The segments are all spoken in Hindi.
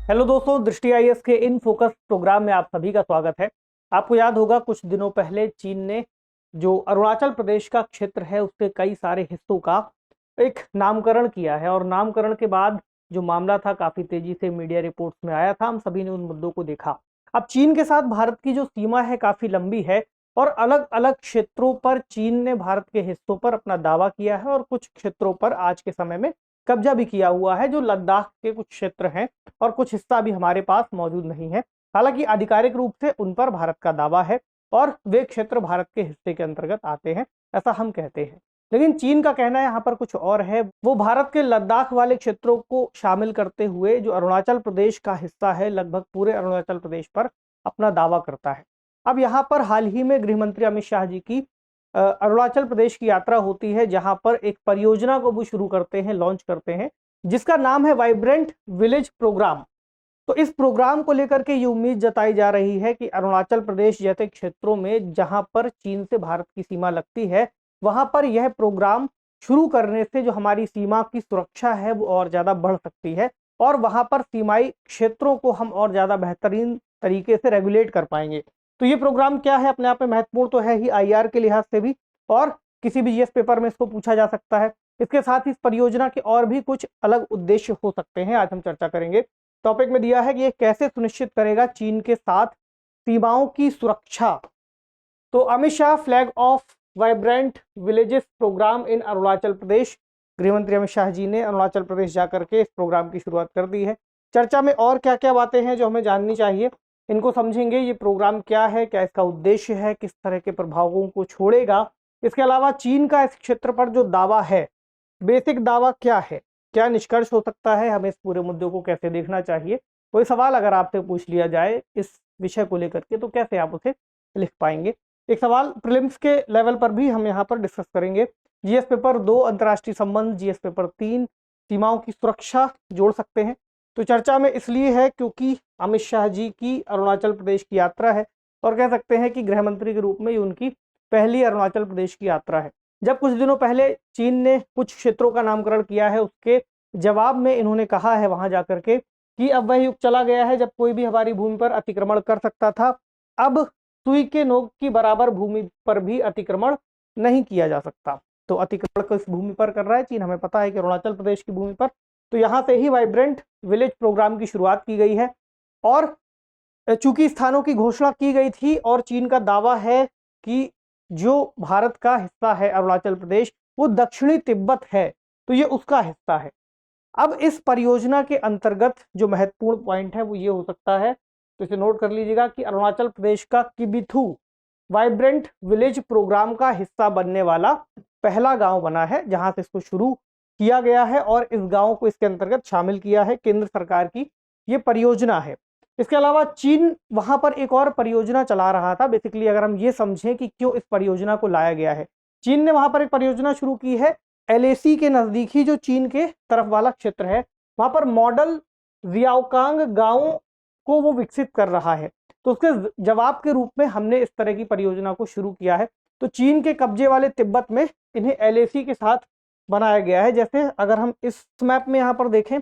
हेलो दोस्तों, दृष्टि आईएएस के इन फोकस प्रोग्राम में आप सभी का स्वागत है। आपको याद होगा कुछ दिनों पहले चीन ने जो अरुणाचल प्रदेश का क्षेत्र है उसके कई सारे हिस्सों का एक नामकरण किया है और नामकरण के बाद जो मामला था काफी तेजी से मीडिया रिपोर्ट्स में आया था। हम सभी ने उन मुद्दों को देखा। अब चीन के साथ भारत की जो सीमा है काफी लंबी है और अलग अलग क्षेत्रों पर चीन ने भारत के हिस्सों पर अपना दावा किया है और कुछ क्षेत्रों पर आज के समय में कब्जा भी किया हुआ है, जो लद्दाख के कुछ क्षेत्र हैं और कुछ हिस्सा भी हमारे पास मौजूद नहीं है। हालांकि आधिकारिक रूप से उन पर भारत का दावा है और वे क्षेत्र भारत के हिस्से के अंतर्गत आते हैं, ऐसा हम कहते हैं। लेकिन चीन का कहना यहाँ पर कुछ और है। वो भारत के लद्दाख वाले क्षेत्रों को शामिल करते हुए जो अरुणाचल प्रदेश का हिस्सा है, लगभग पूरे अरुणाचल प्रदेश पर अपना दावा करता है। अब यहाँ पर हाल ही में गृह मंत्री अमित शाह जी की अरुणाचल प्रदेश की यात्रा होती है, जहां पर एक परियोजना को वो शुरू करते हैं, लॉन्च करते हैं, जिसका नाम है वाइब्रेंट विलेज प्रोग्राम। तो इस प्रोग्राम को लेकर के ये उम्मीद जताई जा रही है कि अरुणाचल प्रदेश जैसे क्षेत्रों में जहां पर चीन से भारत की सीमा लगती है, वहां पर यह प्रोग्राम शुरू करने से जो हमारी सीमा की सुरक्षा है वो और ज्यादा बढ़ सकती है और वहां पर सीमाई क्षेत्रों को हम और ज्यादा बेहतरीन तरीके से रेगुलेट कर पाएंगे। तो ये प्रोग्राम क्या है, अपने आप में महत्वपूर्ण तो है ही आईआर के लिहाज से भी, और किसी भी जीएस पेपर में इसको पूछा जा सकता है। इसके साथ ही इस परियोजना के और भी कुछ अलग उद्देश्य हो सकते हैं, आज हम चर्चा करेंगे। टॉपिक में दिया है कि ये कैसे सुनिश्चित करेगा चीन के साथ सीमाओं की सुरक्षा। तो Amit Shah flag off vibrant villages programme in Arunachal Pradesh. गृहमंत्री अमित शाह जी ने अरुणाचल प्रदेश जाकर के इस प्रोग्राम की शुरुआत कर दी है। चर्चा में और क्या क्या बातें हैं जो हमें जाननी चाहिए, इनको समझेंगे। ये प्रोग्राम क्या है, क्या इसका उद्देश्य है, किस तरह के प्रभावों को छोड़ेगा। इसके अलावा चीन का इस क्षेत्र पर जो दावा है, बेसिक दावा क्या है, क्या निष्कर्ष हो सकता है, हमें इस पूरे मुद्दे को कैसे देखना चाहिए। कोई सवाल अगर आपसे पूछ लिया जाए इस विषय को लेकर के तो कैसे आप उसे लिख पाएंगे। एक सवाल प्रीलिम्स के लेवल पर भी हम यहाँ पर डिस्कस करेंगे। जीएस पेपर 2 अंतर्राष्ट्रीय संबंध, जीएस पेपर 3 सीमाओं की सुरक्षा जोड़ सकते हैं। तो चर्चा में इसलिए है क्योंकि अमित शाह जी की अरुणाचल प्रदेश की यात्रा है और कह सकते हैं कि गृह मंत्री के रूप में ये उनकी पहली अरुणाचल प्रदेश की यात्रा है। जब कुछ दिनों पहले चीन ने कुछ क्षेत्रों का नामकरण किया है, उसके जवाब में इन्होंने कहा है वहां जाकर के कि अब वह युग चला गया है जब कोई भी हमारी भूमि पर अतिक्रमण कर सकता था। अब सुई के नोक की बराबर भूमि पर भी अतिक्रमण नहीं किया जा सकता। तो अतिक्रमण किस भूमि पर कर रहा है चीन, हमें पता है कि अरुणाचल प्रदेश की भूमि पर। तो यहां से ही वाइब्रेंट विलेज प्रोग्राम की शुरुआत की गई है और चूंकि स्थानों की घोषणा की गई थी और चीन का दावा है कि जो भारत का हिस्सा है अरुणाचल प्रदेश वो दक्षिणी तिब्बत है, तो ये उसका हिस्सा है। अब इस परियोजना के अंतर्गत जो महत्वपूर्ण पॉइंट है वो ये हो सकता है, तो इसे नोट कर लीजिएगा कि अरुणाचल प्रदेश का किबिथू वाइब्रेंट विलेज प्रोग्राम का हिस्सा बनने वाला पहला गांव बना है जहां से इसको शुरू किया गया है और इस गांव को इसके अंतर्गत शामिल किया है। केंद्र सरकार की ये परियोजना है। इसके अलावा चीन वहां पर एक और परियोजना चला रहा था। बेसिकली अगर हम ये समझें कि क्यों इस परियोजना को लाया गया है, चीन ने वहां पर एक परियोजना शुरू की है एलएसी के नजदीक ही जो चीन के तरफ वाला क्षेत्र है, वहां पर मॉडल जियाओकांग गांव को वो विकसित कर रहा है। तो उसके जवाब के रूप में हमने इस तरह की परियोजना को शुरू किया है। तो चीन के कब्जे वाले तिब्बत में इन्हें एलएसी के साथ बनाया गया है। जैसे अगर हम इस मैप में यहाँ पर देखें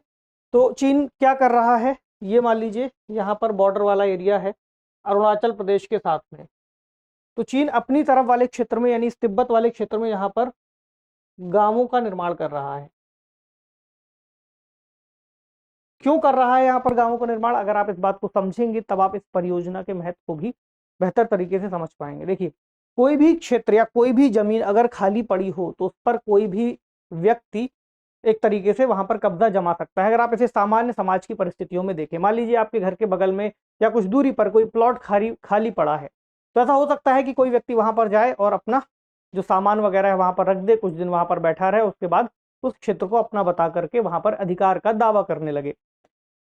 तो चीन क्या कर रहा है, ये मान लीजिए यहाँ पर बॉर्डर वाला एरिया है अरुणाचल प्रदेश के साथ में। तो चीन अपनी तरफ वाले क्षेत्र में यानी इस तिब्बत वाले क्षेत्र में यहाँ पर गांवों का निर्माण कर रहा है। क्यों कर रहा है यहाँ पर गांवों का निर्माण, अगर आप इस बात को समझेंगे तब आप इस परियोजना के महत्व को भी बेहतर तरीके से समझ पाएंगे। देखिए, कोई भी क्षेत्र या कोई भी जमीन अगर खाली पड़ी हो तो उस पर कोई भी व्यक्ति एक तरीके से वहां पर कब्जा जमा सकता है। अगर आप इसे सामान्य समाज की परिस्थितियों में देखें, मान लीजिए आपके घर के बगल में या कुछ दूरी पर कोई प्लॉट खाली पड़ा है, तो ऐसा हो सकता है कि कोई व्यक्ति वहां पर जाए और अपना जो सामान वगैरह है वहां पर रख दे, कुछ दिन वहां पर बैठा रहे, उसके बाद उस क्षेत्र को अपना बता करके वहां पर अधिकार का दावा करने लगे।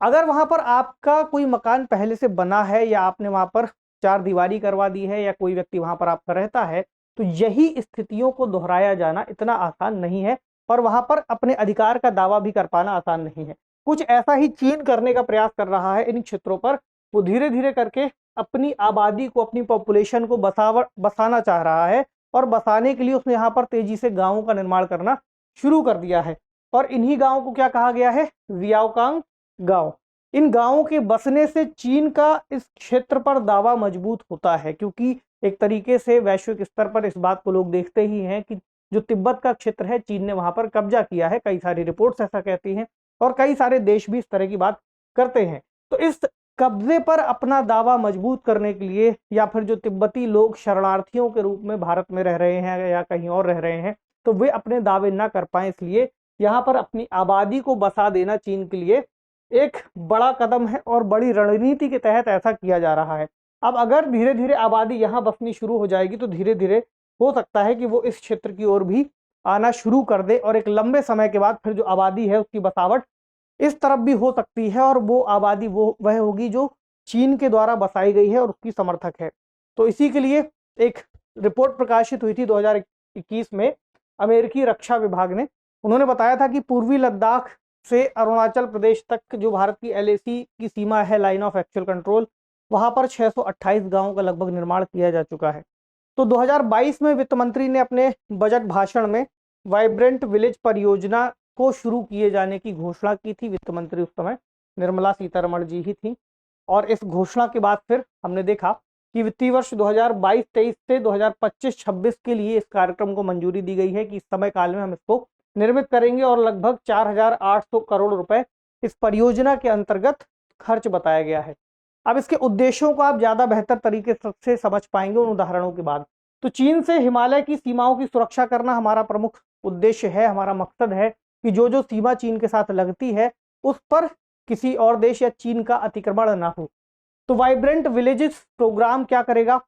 अगर वहां पर आपका कोई मकान पहले से बना है या आपने वहां पर चार दीवारी करवा दी है या कोई व्यक्ति वहां पर आपका रहता है, तो यही स्थितियों को दोहराया जाना इतना आसान नहीं है और वहां पर अपने अधिकार का दावा भी कर पाना आसान नहीं है। कुछ ऐसा ही चीन करने का प्रयास कर रहा है इन क्षेत्रों पर। वो धीरे धीरे करके अपनी आबादी को, अपनी पॉपुलेशन को बसाना चाह रहा है और बसाने के लिए उसने यहाँ पर तेजी से गांवों का निर्माण करना शुरू कर दिया है। और इन्हीं गांवों को क्या कहा गया है, जियाओकांग गांव। इन गांवों के बसने से चीन का इस क्षेत्र पर दावा मजबूत होता है, क्योंकि एक तरीके से वैश्विक स्तर पर इस बात को लोग देखते ही हैं कि जो तिब्बत का क्षेत्र है चीन ने वहां पर कब्जा किया है। कई सारी रिपोर्ट्स ऐसा कहती हैं और कई सारे देश भी इस तरह की बात करते हैं। तो इस कब्जे पर अपना दावा मजबूत करने के लिए, या फिर जो तिब्बती लोग शरणार्थियों के रूप में भारत में रह रहे हैं या कहीं और रह रहे हैं, तो वे अपने दावे ना कर पाए, इसलिए यहाँ पर अपनी आबादी को बसा देना चीन के लिए एक बड़ा कदम है और बड़ी रणनीति के तहत ऐसा किया जा रहा है। अब अगर धीरे धीरे आबादी यहाँ बसनी शुरू हो जाएगी तो धीरे धीरे हो सकता है कि वो इस क्षेत्र की ओर भी आना शुरू कर दे, और एक लंबे समय के बाद फिर जो आबादी है उसकी बसावट इस तरफ भी हो सकती है, और वो आबादी वह होगी जो चीन के द्वारा बसाई गई है और उसकी समर्थक है। तो इसी के लिए एक रिपोर्ट प्रकाशित हुई थी 2021 में अमेरिकी रक्षा विभाग ने। उन्होंने बताया था कि पूर्वी लद्दाख से अरुणाचल प्रदेश तक जो भारत की LAC की सीमा है, लाइन ऑफ एक्चुअल कंट्रोल, वहां पर 628 गांवों का लगभग निर्माण किया जा चुका है। तो 2022 में वित्त मंत्री ने अपने बजट भाषण में वाइब्रेंट विलेज परियोजना को शुरू किए जाने की घोषणा की थी। वित्त मंत्री उस समय निर्मला सीतारमण जी ही थी, और इस घोषणा के बाद फिर हमने देखा कि वित्तीय वर्ष 2022-23 से 2025-26 के लिए इस कार्यक्रम को मंजूरी दी गई है कि इस समय काल में हम इसको निर्मित करेंगे, और लगभग 4,800 करोड़ रुपए इस परियोजना के अंतर्गत खर्च बताया गया है। अब इसके उद्देश्यों को आप ज्यादा बेहतर तरीके से समझ पाएंगे उन उदाहरणों के बाद। तो चीन से हिमालय की सीमाओं की सुरक्षा करना हमारा प्रमुख उद्देश्य है, हमारा मकसद है कि जो जो सीमा चीन के साथ लगती है उस पर किसी और देश या चीन का अतिक्रमण ना हो। तो वाइब्रेंट विलेजेस प्रोग्राम क्या करेगा?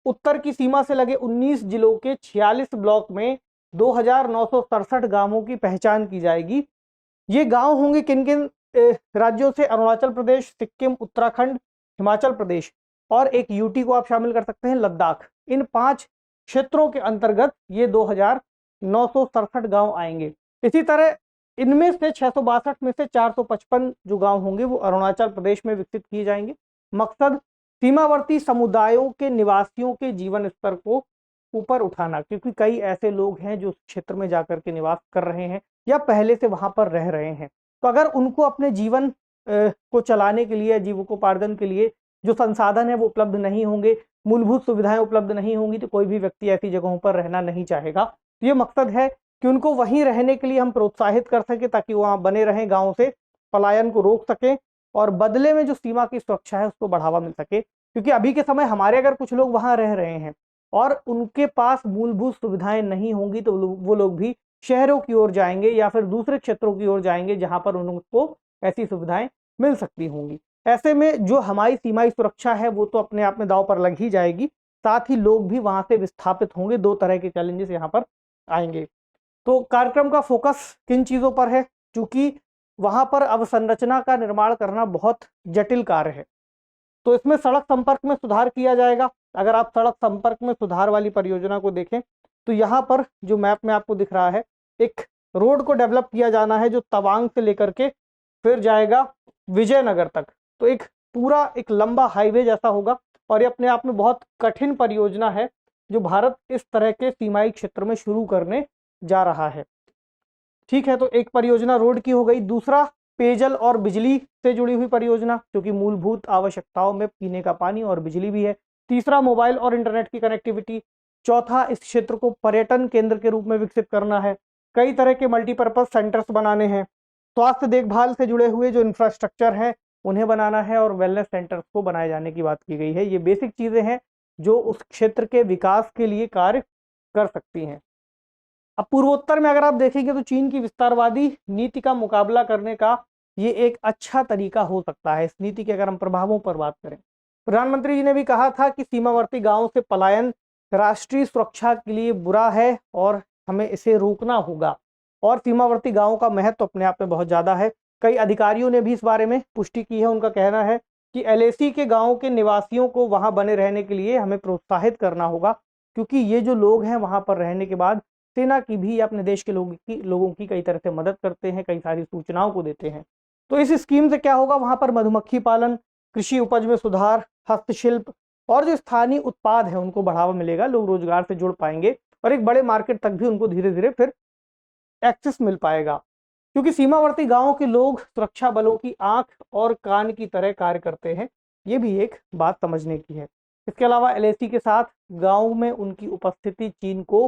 उत्तर की सीमा से लगे 19 जिलों के 46 ब्लॉक में 2,967 गांवों की पहचान की जाएगी। ये गांव होंगे किन किन राज्यों से? अरुणाचल प्रदेश, सिक्किम, उत्तराखंड, हिमाचल प्रदेश, और एक UT को आप शामिल कर सकते हैं, लद्दाख। इन 5 क्षेत्रों के अंतर्गत ये 2,967 गांव आएंगे। इसी तरह इनमें से 662 में से 455 जो गांव होंगे वो अरुणाचल प्रदेश में विकसित किए जाएंगे। मकसद सीमावर्ती समुदायों के निवासियों के जीवन स्तर को ऊपर उठाना, क्योंकि कई ऐसे लोग हैं जो क्षेत्र में जाकर के निवास कर रहे हैं या पहले से वहां पर रह रहे हैं। तो अगर उनको अपने जीवन को चलाने के लिए, जीविकोपार्जन के लिए जो संसाधन है वो उपलब्ध नहीं होंगे, मूलभूत सुविधाएं उपलब्ध नहीं होंगी, तो कोई भी व्यक्ति ऐसी जगहों पर रहना नहीं चाहेगा। तो ये मकसद है कि उनको वहीं रहने के लिए हम प्रोत्साहित कर सके, ताकि वहां बने रहें, गाँव से पलायन को रोक सके, और बदले में जो सीमा की सुरक्षा है उसको बढ़ावा मिल सके। क्योंकि अभी के समय हमारे अगर कुछ लोग वहां रह रहे हैं और उनके पास मूलभूत सुविधाएं नहीं होंगी, तो वो लोग भी शहरों की ओर जाएंगे या फिर दूसरे क्षेत्रों की ओर जाएंगे जहां पर उनको ऐसी सुविधाएं मिल सकती होंगी। ऐसे में जो हमारी सीमाई सुरक्षा है वो तो अपने आप में दांव पर लग ही जाएगी, साथ ही लोग भी वहां से विस्थापित होंगे। 2 तरह के चैलेंजेस यहाँ पर आएंगे। तो कार्यक्रम का फोकस किन चीजों पर है? क्योंकि वहां पर अवसंरचना का निर्माण करना बहुत जटिल कार्य है। तो इसमें सड़क संपर्क में सुधार किया जाएगा। अगर आप सड़क संपर्क में सुधार वाली परियोजना को देखें तो यहाँ पर जो मैप में आपको दिख रहा है, एक रोड को डेवलप किया जाना है जो तवांग से लेकर के फिर जाएगा विजयनगर तक। तो एक पूरा एक लंबा हाईवे जैसा होगा, और ये अपने आप में बहुत कठिन परियोजना है जो भारत इस तरह के सीमाई क्षेत्र में शुरू करने जा रहा है। ठीक है, तो एक परियोजना रोड की हो गई। दूसरा पेयजल और बिजली से जुड़ी हुई परियोजना, क्योंकि मूलभूत आवश्यकताओं में पीने का पानी और बिजली भी है। तीसरा मोबाइल और इंटरनेट की कनेक्टिविटी। चौथा इस क्षेत्र को पर्यटन केंद्र के रूप में विकसित करना है। कई तरह के मल्टीपर्पज सेंटर्स बनाने हैं। स्वास्थ्य देखभाल से जुड़े हुए जो इंफ्रास्ट्रक्चर है उन्हें बनाना है, और वेलनेस सेंटर्स को बनाए जाने की बात की गई है। ये बेसिक चीजें हैं जो उस क्षेत्र के विकास के लिए कार्य कर सकती हैं। अब पूर्वोत्तर में अगर आप देखेंगे तो चीन की विस्तारवादी नीति का मुकाबला करने का ये एक अच्छा तरीका हो सकता है। इस नीति के अगर हम प्रभावों पर बात करें, प्रधानमंत्री जी ने भी कहा था कि सीमावर्ती गांवों से पलायन राष्ट्रीय सुरक्षा के लिए बुरा है और हमें इसे रोकना होगा। और सीमावर्ती गांवों का महत्व अपने आप में बहुत ज्यादा है। कई अधिकारियों ने भी इस बारे में पुष्टि की है। उनका कहना है कि LAC के गांवों के निवासियों को वहां बने रहने के लिए हमें प्रोत्साहित करना होगा, क्योंकि ये जो लोग हैं वहां पर रहने के बाद सेना की भी, अपने देश के लोगों की कई तरह से मदद करते हैं, कई सारी सूचनाओं को देते हैं। तो इस स्कीम से क्या होगा, वहां पर मधुमक्खी पालन, कृषि उपज में सुधार, हस्तशिल्प और जो स्थानीय उत्पाद है उनको बढ़ावा मिलेगा। लोग रोजगार से जुड़ पाएंगे और एक बड़े मार्केट तक भी उनको धीरे धीरे फिर एक्सेस मिल पाएगा। क्योंकि सीमावर्ती गांवों के लोग सुरक्षा बलों की आंख और कान की तरह कार्य करते हैं। ये भी एक बात समझने की है। इसके अलावा एलएसी के साथ गांव में उनकी उपस्थिति चीन को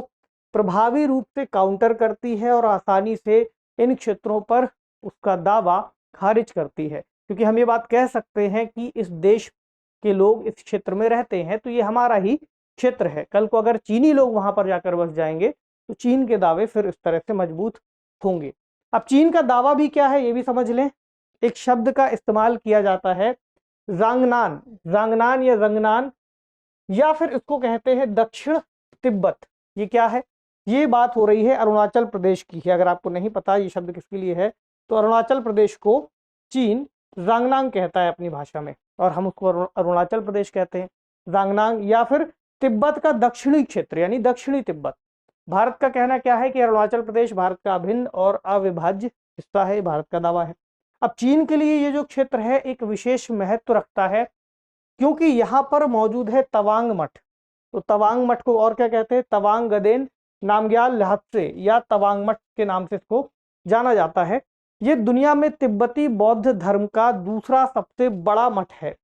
प्रभावी रूप से काउंटर करती है और आसानी से इन क्षेत्रों पर उसका दावा खारिज करती है, क्योंकि हम ये बात कह सकते हैं कि इस देश के लोग इस क्षेत्र में रहते हैं तो ये हमारा ही क्षेत्र है। कल को अगर चीनी लोग वहां पर जाकर बस जाएंगे तो चीन के दावे फिर इस तरह से मजबूत होंगे। अब चीन का दावा भी क्या है ये भी समझ लें। एक शब्द का इस्तेमाल किया जाता है जांगनान, जांगनान या जंगनान, या फिर इसको कहते हैं दक्षिण तिब्बत। ये क्या है? ये बात हो रही है अरुणाचल प्रदेश की है। अगर आपको नहीं पता ये शब्द किसके लिए है, तो अरुणाचल प्रदेश को चीन जांगनांग कहता है अपनी भाषा में, और हम उसको अरुणाचल प्रदेश कहते हैं, जांगनांग। या फिर तिब्बत का दक्षिणी क्षेत्र यानी दक्षिणी तिब्बत। भारत का कहना क्या है कि अरुणाचल प्रदेश भारत का अभिन्न और अविभाज्य हिस्सा है, भारत का दावा है। अब चीन के लिए ये जो क्षेत्र है एक विशेष महत्व रखता है, क्योंकि यहाँ पर मौजूद है तवांग मठ। तो तवांग मठ को और क्या कहते हैं? तवांग गदेन नामग्याल लहत्से या तवांग मठ के नाम से इसको जाना जाता है। ये दुनिया में तिब्बती बौद्ध धर्म का दूसरा सबसे बड़ा मठ है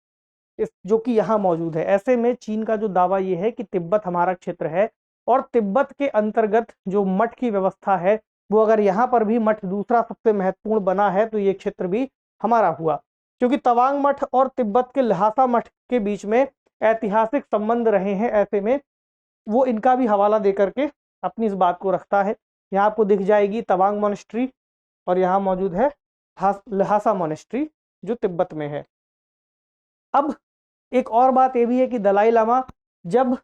इस जो कि यहाँ मौजूद है। ऐसे में चीन का जो दावा ये है कि तिब्बत हमारा क्षेत्र है और तिब्बत के अंतर्गत जो मठ की व्यवस्था है वो अगर यहाँ पर भी मठ दूसरा सबसे महत्वपूर्ण बना है तो ये क्षेत्र भी हमारा हुआ। क्योंकि तवांग मठ और तिब्बत के लहासा मठ के बीच में ऐतिहासिक संबंध रहे हैं, ऐसे में वो इनका भी हवाला देकर के अपनी इस बात को रखता है। यहाँ आपको दिख जाएगी तवांग मोनेस्ट्री और यहाँ मौजूद है लहासा मोनेस्ट्री जो तिब्बत में है। अब एक और बात ये भी है कि दलाई लामा जब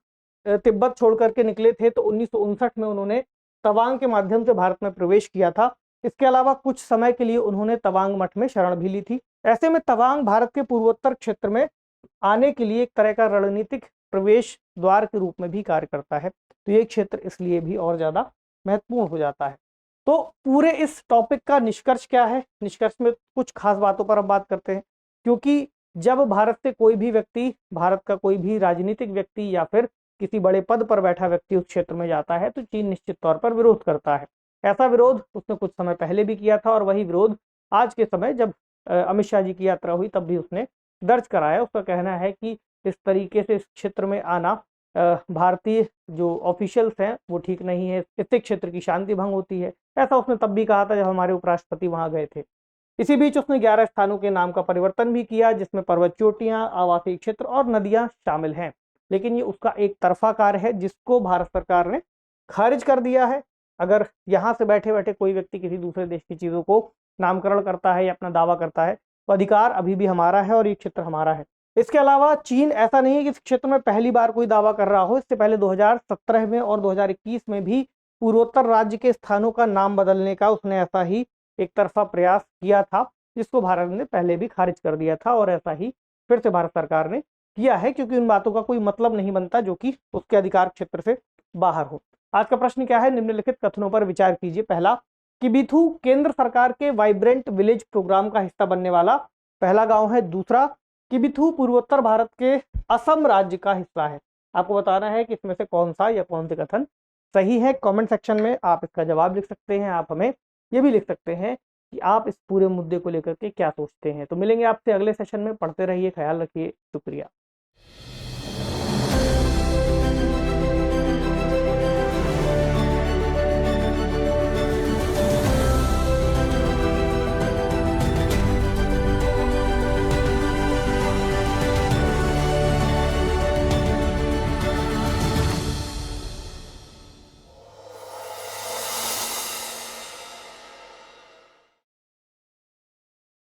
तिब्बत छोड़ करके निकले थे तो 1959 में उन्होंने तवांग के माध्यम से भारत में प्रवेश किया था। इसके अलावा कुछ समय के लिए उन्होंने तवांग मठ में शरण भी ली थी। ऐसे में तवांग भारत के पूर्वोत्तर क्षेत्र में आने के लिए एक तरह का रणनीतिक प्रवेश द्वार के रूप में भी कार्य करता है। तो ये क्षेत्र इसलिए भी और ज्यादा महत्वपूर्ण हो जाता है। तो पूरे इस टॉपिक का निष्कर्ष क्या है? निष्कर्ष में कुछ खास बातों पर हम बात करते हैं, क्योंकि जब भारत से कोई भी व्यक्ति, भारत का कोई भी राजनीतिक व्यक्ति या फिर किसी बड़े पद पर बैठा व्यक्ति उस क्षेत्र में जाता है तो चीन निश्चित तौर पर विरोध करता है। ऐसा विरोध उसने कुछ समय पहले भी किया था और वही विरोध आज के समय जब अमित शाह जी की यात्रा हुई तब भी उसने दर्ज कराया। उसका कहना है कि इस तरीके से इस क्षेत्र में आना भारतीय जो ऑफिशियल्स हैं वो ठीक नहीं है, इससे क्षेत्र की शांति भंग होती है। ऐसा उसने तब भी कहा था जब हमारे उपराष्ट्रपति वहां गए थे। इसी बीच उसने 11 स्थानों के नाम का परिवर्तन भी किया, जिसमें पर्वत चोटियां, आवासीय क्षेत्र और नदियां शामिल हैं। लेकिन ये उसका एक तरफा कार्य है जिसको भारत सरकार ने खारिज कर दिया है। अगर यहाँ से बैठे बैठे कोई व्यक्ति किसी दूसरे देश की चीजों को नामकरण करता है या अपना दावा करता है तो अधिकार अभी भी हमारा है और ये क्षेत्र हमारा है। इसके अलावा चीन ऐसा नहीं है कि इस क्षेत्र में पहली बार कोई दावा कर रहा हो। इससे पहले 2017 में और 2021 में भी पूर्वोत्तर राज्य के स्थानों का नाम बदलने का उसने ऐसा ही एक तरफा प्रयास किया था, जिसको भारत ने पहले भी खारिज कर दिया था और ऐसा ही फिर से भारत सरकार ने किया है, क्योंकि उन बातों का कोई मतलब नहीं बनता जो कि उसके अधिकार क्षेत्र से बाहर हो। आज का प्रश्न क्या है? निम्नलिखित कथनों पर विचार कीजिए। पहला, किबिथु केंद्र सरकार के वाइब्रेंट विलेज प्रोग्राम का हिस्सा बनने वाला पहला गांव है। दूसरा, किबिथु पूर्वोत्तर भारत के असम राज्य का हिस्सा है। आपको बताना है कि इसमें से कौन सा या कौन से कथन सही है। कमेंट सेक्शन में आप इसका जवाब लिख सकते हैं। आप हमें ये भी लिख सकते हैं कि आप इस पूरे मुद्दे को लेकर के क्या सोचते हैं। तो मिलेंगे आपसे अगले सेशन में। पढ़ते रहिए, ख्याल रखिए, शुक्रिया।